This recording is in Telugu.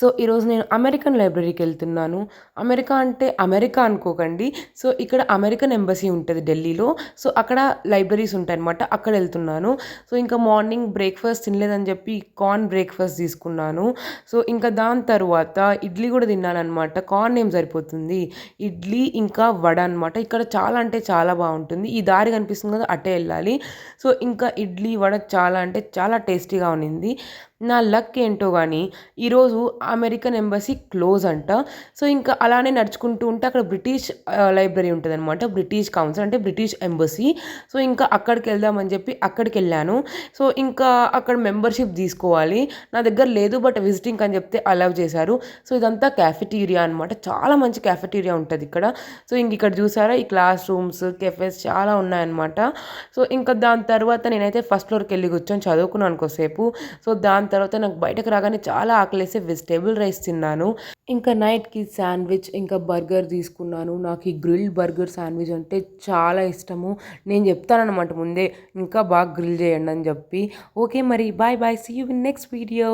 సో, ఈరోజు నేను అమెరికన్ లైబ్రరీకెళ్తున్నాను. అమెరికా అంటే అమెరికా అనుకోకండి. సో, ఇక్కడ అమెరికన్ ఎంబసీ ఉంటది ఢిల్లీలో. సో, అక్కడ లైబ్రరీస్ ఉంటాయనమాట. అక్కడెళ్తున్నాను. సో, ఇంకా మార్నింగ్ బ్రేక్‌ఫాస్ట్ తినలేదని చెప్పి కార్న్ బ్రేక్‌ఫాస్ట్ తీసుకున్నాను. సో, ఇంకా దాని తరువాత ఇడ్లీ గూడా తిన్నాననమాట. కార్న్ ఏం సరిపోతుంది. ఇడ్లీ ఇంకా వడ అనమాట. ఇక్కడ చాలా అంటే చాలా బావుంటుంది. ఈ దారి కనిపిస్తుంది కదా! అటే ఎళ్ళాలి. సో, ఇంకా ఇడ్లీ, వడ చాలా అంటే చాలా టేస్టీగా ఉన్నింది. నా లక్ ఏంటో గానీ ఈరోజు అమెరికన్ ఎంబసీ క్లోజ్ అంట. సో, ఇంకా అలానే నడుచుకుంటూ ఉంటే అక్కడ బ్రిటిష్ లైబ్రరీ ఉంటదనమాట. బ్రిటిష్ కౌన్సిల్ అంటే బ్రిటిష్ ఎంబసీ. సో, ఇంకా అక్కడికెళ్దామని చెప్పి అక్కడికెళ్ళాను. సో, ఇంకా అక్కడ మెంబర్‌షిప్ తీసుకోవాలి. నా దగ్గర లేదు బట్ విజిటింగ్‌కి అని చెప్తే అలౌ చేశారు. సో, ఇదంతా కాఫెటీరియా అనమాట. చాలా మంచి కాఫెటీరియా ఉంటదిక్కడ. సో, ఇంకిక్కడ చూసారా ఈ క్లాస్ రూమ్స్, కెఫేస్ చాలా ఉన్నాయన్నమాట. సో, ఇంకా దాని తర్వాత నేనైతే ఫస్ట్ ఫ్లోర్‌కెళ్ళి కూర్చొని చదువుకున్నాను కొద్దిసేపు. సో, దాని తర్వాత నాకు బయటకు రాగానే చాలా ఆకలేసి వెజిటబుల్ రైస్ తిన్నాను. ఇంకా నైట్‌కి శాండ్‌విచ్, ఇంకా బర్గర్ తీసుకున్నాను. నాకు ఈ గ్రిల్డ్ బర్గర్ శాండ్‌విచ్ అంటే చాలా ఇష్టము. నేను చెప్తాననమాట ముందే ఇంకా బాగా గ్రిల్ చేయండి అని చెప్పి. ఓకే మరి bye bye. See you in next video.